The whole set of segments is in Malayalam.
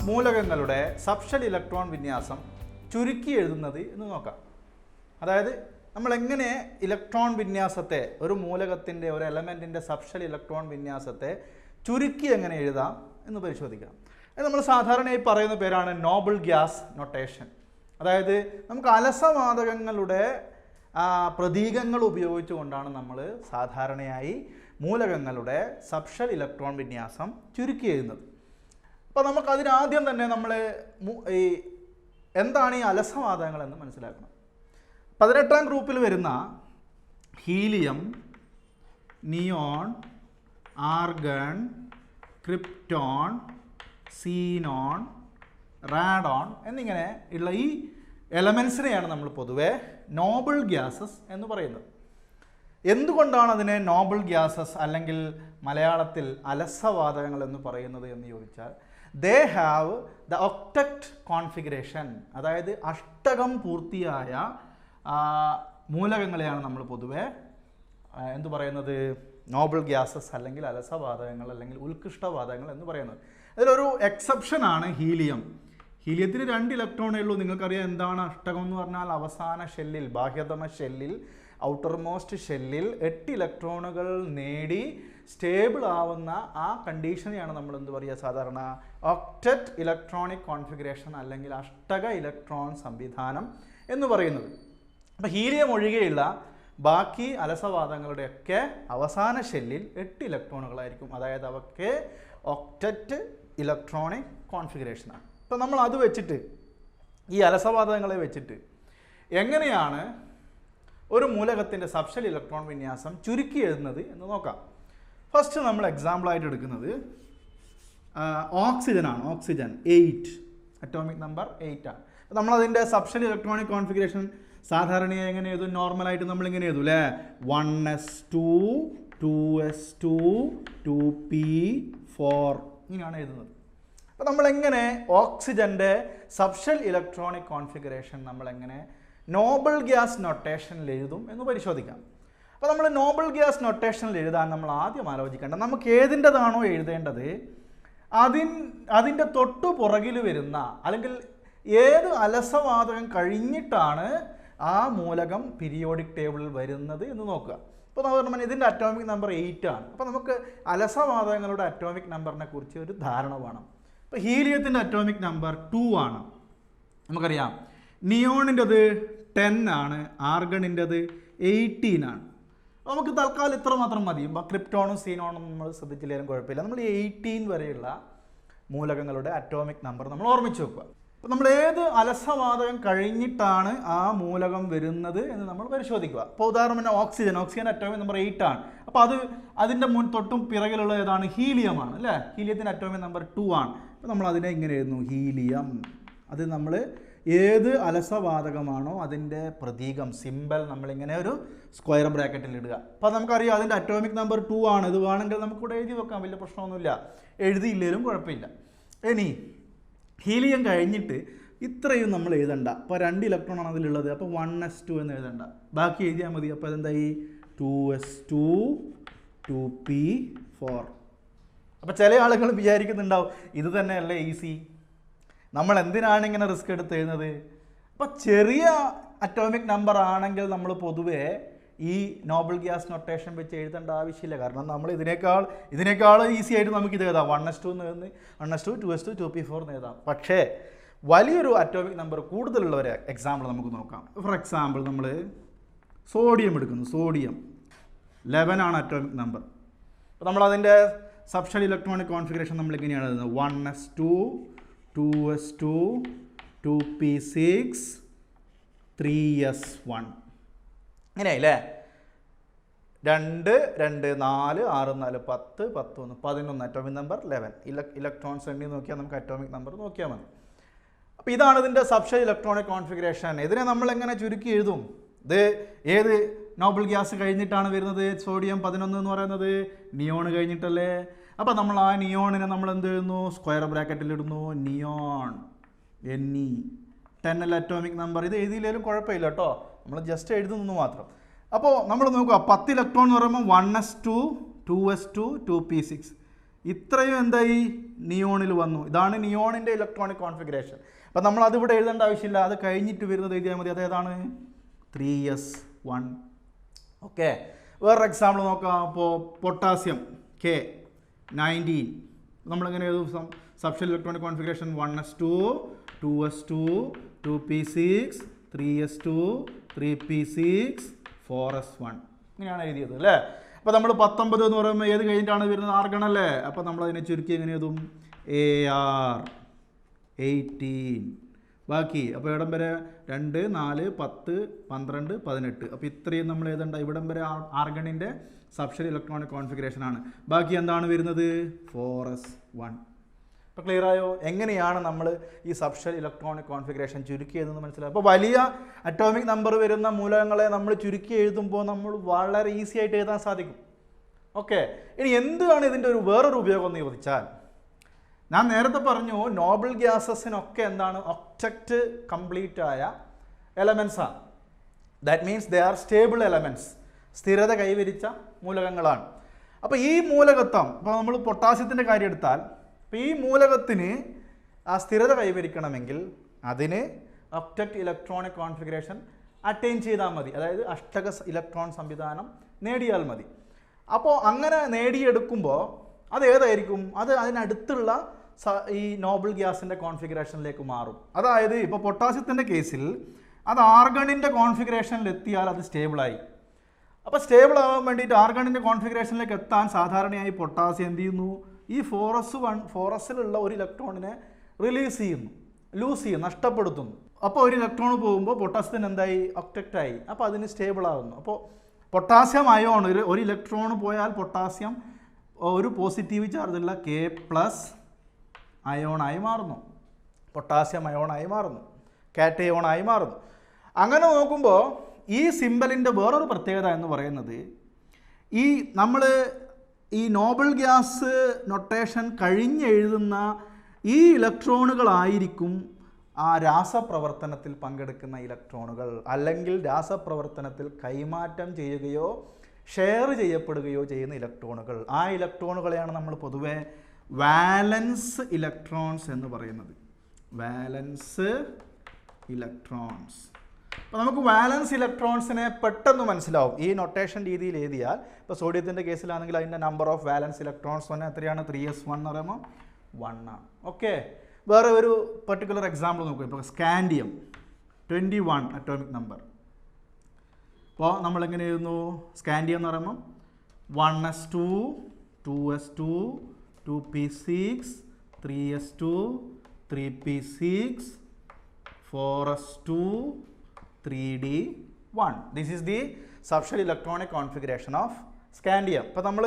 മൂലകങ്ങളുടെ സബ്ഷെൽ ഇലക്ട്രോൺ വിന്യാസം ചുരുക്കി എഴുതുന്നത് എന്ന് നോക്കാം. അതായത് നമ്മൾ എങ്ങനെ ഇലക്ട്രോൺ വിന്യാസത്തെ, ഒരു മൂലകത്തിൻ്റെ, ഒരു എലമെൻറ്റിൻ്റെ സബ്ഷെൽ ഇലക്ട്രോൺ വിന്യാസത്തെ ചുരുക്കി എങ്ങനെ എഴുതാം എന്ന് പരിശോധിക്കാം. അത് നമ്മൾ സാധാരണയായി പറയുന്ന പേരാണ് നോബിൾ ഗ്യാസ് നൊട്ടേഷൻ. അതായത് നമുക്ക് അലസവാതകങ്ങളുടെ പ്രതീകങ്ങൾ ഉപയോഗിച്ചുകൊണ്ടാണ് നമ്മൾ സാധാരണയായി മൂലകങ്ങളുടെ സബ്ഷെൽ ഇലക്ട്രോൺ വിന്യാസം ചുരുക്കി എഴുതുന്നത്. അപ്പോൾ നമുക്കതിനാദ്യം തന്നെ നമ്മൾ എന്താണ് ഈ അലസവാതകങ്ങൾ എന്ന് മനസ്സിലാക്കണം. 18ാം ഗ്രൂപ്പിൽ വരുന്ന helium, neon, argon, krypton, xenon, radon എന്നിങ്ങനെ ഉള്ള ഈ എലമെൻസിനെയാണ് നമ്മൾ പൊതുവെ നോബിൾ ഗ്യാസസ് എന്ന് പറയുന്നത്. എന്തുകൊണ്ടാണ് അതിനെ നോബിൾ ഗ്യാസസ് അല്ലെങ്കിൽ മലയാളത്തിൽ അലസവാതകങ്ങൾ എന്ന് പറയുന്നത് എന്ന് ചോദിച്ചാൽ, they have the octet configuration, അതായത് അഷ്ടകം പൂർത്തിയായ മൂലകങ്ങളെയാണ് നമ്മൾ പൊതുവെ എന്തു പറയുന്നത്, നോബിൾ ഗ്യാസസ് അല്ലെങ്കിൽ അലസവാതകങ്ങൾ അല്ലെങ്കിൽ ഉത്കൃഷ്ടവാതകങ്ങൾ എന്ന് പറയുന്നത്. അതിലൊരു എക്സെപ്ഷനാണ് ഹീലിയം. ഹീലിയത്തിന് 2 ഇലക്ട്രോണേ ഉള്ളൂ. നിങ്ങൾക്കറിയാം എന്താണ് അഷ്ടകം എന്ന് പറഞ്ഞാൽ, അവസാന ഷെല്ലിൽ, ബാഹ്യതമ ഷെല്ലിൽ, ഔട്ടർമോസ്റ്റ് ഷെല്ലിൽ 8 ഇലക്ട്രോണുകൾ നേടി സ്റ്റേബിൾ ആവുന്ന ആ കണ്ടീഷനെയാണ് നമ്മൾ എന്ത് പറയുക, സാധാരണ ഒക്ടറ്റ് ഇലക്ട്രോണിക് കോൺഫിഗറേഷൻ അല്ലെങ്കിൽ അഷ്ടക ഇലക്ട്രോൺ സംവിധാനം എന്ന് പറയുന്നത്. അപ്പോൾ ഹീലിയം ഒഴികെയുള്ള ബാക്കി അലസവാതങ്ങളുടെയൊക്കെ അവസാന ഷെല്ലിൽ 8 ഇലക്ട്രോണുകളായിരിക്കും. അതായത് അവയ്ക്ക് ഒക്ടറ്റ് ഇലക്ട്രോണിക് കോൺഫിഗറേഷനാണ്. അപ്പോൾ നമ്മൾ അത് വെച്ചിട്ട്, ഈ അലസവാതകങ്ങളെ വെച്ചിട്ട് എങ്ങനെയാണ് ഒരു മൂലകത്തിൻ്റെ സബ്ഷെൽ ഇലക്ട്രോൺ വിന്യാസം ചുരുക്കി എഴുതുന്നത് എന്ന് നോക്കാം. ഫസ്റ്റ് നമ്മൾ എക്സാമ്പിളായിട്ട് എടുക്കുന്നത് ഓക്സിജനാണ്. ഓക്സിജൻ 8, അറ്റോമിക് നമ്പർ 8 ആണ്. നമ്മളതിൻ്റെ സബ്ഷെൽ ഇലക്ട്രോണിക് കോൺഫിഗറേഷൻ സാധാരണയായി എങ്ങനെ എഴുതും, നോർമലായിട്ട് നമ്മളിങ്ങനെ എഴുതും അല്ലേ, 1s2 2s2 2p4 ഇങ്ങനെയാണ് എഴുതുന്നത്. അപ്പോൾ നമ്മളെങ്ങനെ ഓക്സിജൻ്റെ സബ്ഷെൽ ഇലക്ട്രോണിക് കോൺഫിഗറേഷൻ നമ്മളെങ്ങനെ നോബിൾ ഗ്യാസ് നൊട്ടേഷനിൽ എഴുതും എന്ന് പരിശോധിക്കാം. അപ്പോൾ നമ്മൾ നോബിൾ ഗ്യാസ് നൊട്ടേഷനിൽ എഴുതാൻ നമ്മൾ ആദ്യം ആലോചിക്കേണ്ടത്, നമുക്ക് ഏതിൻ്റെതാണോ എഴുതേണ്ടത് അതിൻ്റെ തൊട്ടു പുറകിൽ വരുന്ന, അല്ലെങ്കിൽ ഏത് അലസവാതകം കഴിഞ്ഞിട്ടാണ് ആ മൂലകം പീരിയോഡിക് ടേബിളിൽ വരുന്നത് എന്ന് നോക്കുക. അപ്പോൾ നമ്മൾ ഇതിൻ്റെ അറ്റോമിക് നമ്പർ 8 ആണ്. അപ്പോൾ നമുക്ക് അലസവാതകങ്ങളുടെ അറ്റോമിക് നമ്പറിനെ കുറിച്ച് ഒരു ധാരണ വേണം. ഇപ്പോൾ ഹീലിയത്തിൻ്റെ അറ്റോമിക് നമ്പർ 2 ആണ്, നമുക്കറിയാം. നിയോണിൻ്റെത് 10 ആണ്, ആർഗണിൻ്റെത് 18 ആണ്. നമുക്ക് തൽക്കാലം ഇത്ര മാത്രം മതി. ക്രിപ്റ്റോണും സീനോണും നമ്മൾ ശ്രദ്ധിച്ചില്ലെങ്കിലും കുഴപ്പമില്ല. നമ്മൾ 18 വരെയുള്ള മൂലകങ്ങളുടെ അറ്റോമിക് നമ്പർ നമ്മൾ ഓർമ്മിച്ച് വെക്കുക. അപ്പോൾ നമ്മൾ ഏത് അലസവാതകം കഴിഞ്ഞിട്ടാണ് ആ മൂലകം വരുന്നത് എന്ന് നമ്മൾ പരിശോധിക്കുക. ഇപ്പോൾ ഉദാഹരണം ഓക്സിജൻ അറ്റോമിക് നമ്പർ 8 ആണ്. അപ്പോൾ അതിൻ്റെ തൊട്ടും പിറകിലുള്ള ഏതാണ്, ഹീലിയമാണ് അല്ലേ. ഹീലിയത്തിൻ്റെ അറ്റോമിക് നമ്പർ 2 ആണ്. അപ്പോൾ നമ്മൾ അതിനെ ഇങ്ങനെ എഴുതുന്നു, ഹീലിയം. അത് നമ്മൾ ഏത് അലസവാതകമാണോ അതിൻ്റെ പ്രതീകം, സിമ്പൽ നമ്മളിങ്ങനെ ഒരു സ്ക്വയർ ബ്രാക്കറ്റിൽ ഇടുക. അപ്പോൾ നമുക്കറിയാം അതിൻ്റെ അറ്റോമിക് നമ്പർ 2 ആണ്. ഇത് വേണമെങ്കിൽ നമുക്കിവിടെ എഴുതി വെക്കാം, വലിയ പ്രശ്നമൊന്നുമില്ല, എഴുതിയില്ലെങ്കിലും കുഴപ്പമില്ല. ഇനി ഹീലിയം കഴിഞ്ഞിട്ട് ഇത്രയും നമ്മൾ എഴുതണ്ട. അപ്പോൾ 2 ഇലക്ട്രോൺ ആണ് അതിലുള്ളത്. അപ്പോൾ 1s2 എന്ന് എഴുതണ്ട, ബാക്കി എഴുതിയാൽ മതി. അപ്പോൾ അതെന്തായി, 2s2 2p4. അപ്പോൾ ചില ആളുകൾ വിചാരിക്കുന്നുണ്ടാവും ഇത് തന്നെയല്ലേ ഈസി, നമ്മൾ എന്തിനാണ് ഇങ്ങനെ റിസ്ക് എടുത്ത് എഴുതുന്നത്. അപ്പോൾ ചെറിയ അറ്റോമിക് നമ്പർ ആണെങ്കിൽ നമ്മൾ പൊതുവേ ഈ നോബിൾ ഗ്യാസ് നൊട്ടേഷൻ വെച്ച് എഴുതേണ്ട ആവശ്യമില്ല. കാരണം നമ്മൾ ഇതിനേക്കാൾ ഈസി ആയിട്ട് നമുക്കിത് എഴുതാം. 1s2 എന്ന് എഴുതുന്നത് 1s2 2s2 2p4 എന്ന് എഴുതാം. പക്ഷേ വലിയൊരു അറ്റോമിക് നമ്പർ കൂടുതലുള്ള ഒരു എക്സാമ്പിൾ നമുക്ക് നോക്കാം. ഫോർ എക്സാമ്പിൾ നമ്മൾ സോഡിയം എടുക്കുന്നു. സോഡിയം 11 ആണ് അറ്റോമിക് നമ്പർ. അപ്പോൾ നമ്മളതിൻ്റെ സബ്ഷെൽ ഇലക്ട്രോണിക് കോൺഫിഗറേഷൻ നമ്മളിങ്ങനെയാണ് എഴുതുന്നത്, 1s2 2s2 2p6 3s1 ഇങ്ങനെയായില്ലേ. 2 2 4 6 4 10 11 11 atomic number 11. Electrons എണ്ണി നോക്കിയാൽ നമുക്ക് അറ്റോമിക് നമ്പർ നോക്കിയാൽ മതി. അപ്പോൾ ഇതാണ് ഇതിൻ്റെ സബ്ഷെൽ ഇലക്ട്രോണിക് കോൺഫിഗറേഷൻ. ഇതിനെ നമ്മൾ എങ്ങനെ ചുരുക്കി എഴുതും? ഇത് ഏത് നോബിൾ ഗ്യാസ് കഴിഞ്ഞിട്ടാണ് വരുന്നത്? സോഡിയം 11 എന്ന് പറയുന്നത് നിയോൺ കഴിഞ്ഞിട്ടല്ലേ. അപ്പോൾ നമ്മൾ ആ നിയോണിനെ നമ്മൾ എന്ത് എഴുതുന്നു? സ്ക്വയർ ബ്രാക്കറ്റിൽ ഇടുന്നു, നിയോൺ NE 10 അറ്റോമിക് നമ്പർ. ഇത് എഴുതിയില്ലെങ്കിലും കുഴപ്പമില്ല കേട്ടോ, നമ്മൾ ജസ്റ്റ് എഴുതുന്നു മാത്രം. അപ്പോൾ നമ്മൾ നോക്കുക, 10 ഇലക്ട്രോൺ എന്ന് പറയുമ്പോൾ 1s2 2s2 2p6. ഇത്രയും എന്തായി നിയോണിൽ വന്നു. ഇതാണ് നിയോണിൻ്റെ ഇലക്ട്രോണിക് കോൺഫിഗറേഷൻ. അപ്പം നമ്മൾ അതിവിടെ എഴുതേണ്ട ആവശ്യമില്ല, അത് കഴിഞ്ഞിട്ട് വരുന്നത് എഴുതിയാൽ മതി. അതേതാണ് 3s1. ഓക്കെ, വേറൊരു എക്സാമ്പിൾ നോക്കാം. അപ്പോൾ പൊട്ടാസ്യം K19 നമ്മളെങ്ങനെ എഴുതും? Subshell electronic configuration 1s2 2s2 2p6 3s2 3p6 4s1 ഇങ്ങനെയാണ് എഴുതിയത് അല്ലേ. അപ്പോൾ നമ്മൾ 19 എന്ന് പറയുമ്പോൾ ഏത് കഴിഞ്ഞിട്ടാണ് വരുന്നത്? ആർഗൺ അല്ലേ. അപ്പോൾ നമ്മളതിനെ ചുരുക്കി എങ്ങനെ എഴുതും? AR18. ബാക്കി അപ്പോൾ ഇവിടം വരെ 2 4 10 12 18. അപ്പോൾ ഇത്രയും നമ്മൾ എഴുതണ്ട. ഇവിടം വരെ ആർഗണിൻ്റെ സബ്ഷെൽ ഇലക്ട്രോണിക് കോൺഫിഗറേഷൻ ആണ്. ബാക്കി എന്താണ് വരുന്നത്? 4s1. അപ്പോൾ ക്ലിയർ ആയോ? എങ്ങനെയാണ് നമ്മൾ ഈ സബ്ഷെൽ ഇലക്ട്രോണിക് കോൺഫിഗറേഷൻ ചുരുക്കിയതെന്ന് മനസ്സിലായി. അപ്പോൾ വലിയ അറ്റോമിക് നമ്പർ വരുന്ന മൂലകങ്ങളെ നമ്മൾ ചുരുക്കി എഴുതുമ്പോൾ നമ്മൾ വളരെ ഈസി ആയിട്ട് എഴുതാൻ സാധിക്കും. ഓക്കെ, ഇനി എന്താണ് ഇതിൻ്റെ വേറൊരു ഉപയോഗം എന്ന് ചോദിച്ചാൽ, ഞാൻ നേരത്തെ പറഞ്ഞു നോബിൾ ഗ്യാസസിനൊക്കെ എന്താണ് ഒക്ടക്റ്റ് കംപ്ലീറ്റ് ആയ എലമെൻസാണ്. That means they are stable elements, സ്ഥിരത കൈവരിച്ച മൂലകങ്ങളാണ്. അപ്പോൾ ഈ മൂലകത്വം, ഇപ്പോൾ നമ്മൾ പൊട്ടാസ്യത്തിൻ്റെ കാര്യം എടുത്താൽ, അപ്പോൾ ഈ മൂലകത്തിന് ആ സ്ഥിരത കൈവരിക്കണമെങ്കിൽ അതിന് ഒക്ടക്റ്റ് ഇലക്ട്രോണിക് കോൺഫിഗറേഷൻ അറ്റൈൻ ചെയ്താൽ മതി. അതായത് അഷ്ടക ഇലക്ട്രോൺ സംവിധാനം നേടിയാൽ മതി. അപ്പോൾ അങ്ങനെ നേടിയെടുക്കുമ്പോൾ അത് ഏതായിരിക്കും? അത് അതിനടുത്തുള്ള ഈ നോബിൾ ഗ്യാസിൻ്റെ കോൺഫിഗറേഷനിലേക്ക് മാറും. അതായത് ഇപ്പോൾ പൊട്ടാസ്യത്തിൻ്റെ കേസിൽ അത് ആർഗണിൻ്റെ കോൺഫിഗറേഷനിൽ എത്തിയാൽ അത് സ്റ്റേബിളായി. അപ്പോൾ സ്റ്റേബിൾ ആവാൻ വേണ്ടിയിട്ട് ആർഗണിൻ്റെ കോൺഫിഗറേഷനിലേക്ക് എത്താൻ സാധാരണയായി പൊട്ടാസ്യം എന്ത് ചെയ്യുന്നു? ഈ 4s1 ഒരു ഇലക്ട്രോണിനെ റിലീസ് ചെയ്യുന്നു, ലൂസ് ചെയ്യും, നഷ്ടപ്പെടുത്തുന്നു. അപ്പോൾ ഒരു ഇലക്ട്രോൺ പോകുമ്പോൾ പൊട്ടാസ്യത്തിന് എന്തായി? ഒക്ടക്റ്റായി. അപ്പോൾ അതിന് സ്റ്റേബിൾ ആകുന്നു. അപ്പോൾ പൊട്ടാസ്യം അയോൺ, ഒരു ഇലക്ട്രോൺ പോയാൽ പൊട്ടാസ്യം ഒരു പോസിറ്റീവ് ചാർജുള്ള K+ അയോണായി മാറുന്നു, പൊട്ടാസ്യം അയോണായി മാറുന്നു, കാറ്റയോണായി മാറുന്നു. അങ്ങനെ നോക്കുമ്പോൾ ഈ സിമ്പലിൻ്റെ വേറൊരു പ്രത്യേകത എന്ന് പറയുന്നത്, ഈ നമ്മൾ ഈ നോബിൾ ഗ്യാസ് നൊട്ടേഷൻ കഴിഞ്ഞെഴുതുന്ന ഈ ഇലക്ട്രോണുകളായിരിക്കും ആ രാസപ്രവർത്തനത്തിൽ പങ്കെടുക്കുന്ന ഇലക്ട്രോണുകൾ, അല്ലെങ്കിൽ രാസപ്രവർത്തനത്തിൽ കൈമാറ്റം ചെയ്യുകയോ ഷെയർ ചെയ്യപ്പെടുകയോ ചെയ്യുന്ന ഇലക്ട്രോണുകൾ. ആ ഇലക്ട്രോണുകളെയാണ് നമ്മൾ പൊതുവെ വാലൻസ് ഇലക്ട്രോൺസ് എന്ന് പറയുന്നത്. വാലൻസ് ഇലക്ട്രോൺസ്. അപ്പോൾ നമുക്ക് വാലൻസ് ഇലക്ട്രോൺസിനെ പെട്ടെന്ന് മനസ്സിലാവും ഈ നൊട്ടേഷൻ രീതിയിൽ എഴുതിയാൽ. ഇപ്പോൾ സോഡിയത്തിൻ്റെ കേസിലാണെങ്കിൽ അതിൻ്റെ നമ്പർ ഓഫ് വാലൻസ് ഇലക്ട്രോൺസ് തന്നെ എത്രയാണ്? 3s1 എന്ന് പറയുമ്പോൾ 1 ആണ്. ഓക്കെ, വേറെ ഒരു പെർട്ടിക്കുലർ എക്സാമ്പിൾ നോക്കുക. ഇപ്പോൾ സ്കാൻഡിയം 21 അറ്റോമിക് നമ്പർ. അപ്പോൾ നമ്മളെങ്ങനെ എഴുതുന്നു? സ്കാൻഡിയം എന്ന് പറയുമ്പോൾ 1s2 2s2 2p6 3s2 3p6 4s2 3d1. This is the subshell electronic configuration of scandium. അപ്പോൾ നമ്മൾ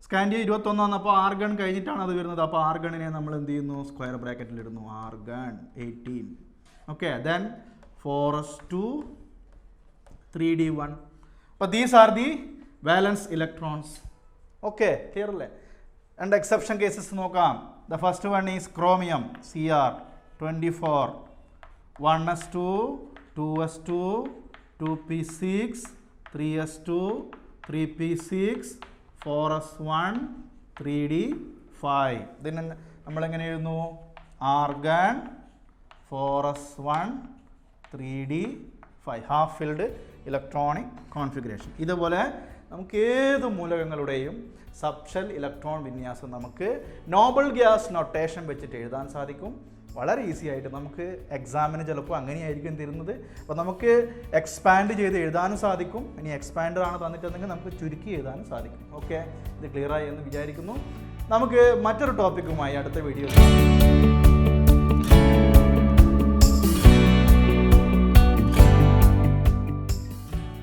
സ്കാൻഡിയം 21 വന്നപ്പോൾ ആർഗൺ കഴിഞ്ഞിട്ടാണ് അത് വരുന്നത്. അപ്പോൾ ആർഗണിനെ നമ്മൾ എന്ത് ചെയ്യുന്നു? സ്ക്വയർ ബ്രാക്കറ്റിൽ ഇടുന്നു, argon 18. Okay, then 4s2 3d1. അപ്പോൾ these are the വാലൻസ് electrons. Okay, clear അല്ലേ? രണ്ട് എക്സെപ്ഷൻ കേസസ് നോക്കാം. The first one is chromium Cr24 1s2 2s2 2p6 3s2 3p6 4s1 3d5. ഇതിന് നമ്മളെങ്ങനെ എഴുതുന്നു? Argon 4s1 3d5 half filled electronic configuration. ഇതുപോലെ നമുക്ക് ഏത് മൂലകങ്ങളുടെയും സബ്ഷെൽ ഇലക്ട്രോൺ വിന്യാസം നമുക്ക് നോബിൾ ഗ്യാസ് നൊട്ടേഷൻ വെച്ചിട്ട് എഴുതാൻ സാധിക്കും. വളരെ ഈസി ആയിട്ട് നമുക്ക് എക്സാമിന് ചിലപ്പോൾ അങ്ങനെയായിരിക്കും തരുന്നത്. അപ്പോൾ നമുക്ക് എക്സ്പാൻഡ് ചെയ്ത് എഴുതാനും സാധിക്കും. ഇനി എക്സ്പാൻഡർ ആണ് തന്നിട്ടുണ്ടെങ്കിൽ നമുക്ക് ചുരുക്കി എഴുതാനും സാധിക്കും. ഓക്കെ, ഇത് ക്ലിയർ ആയി എന്ന് വിചാരിക്കുന്നു. നമുക്ക് മറ്റൊരു ടോപ്പിക്കുമായി അടുത്ത വീഡിയോ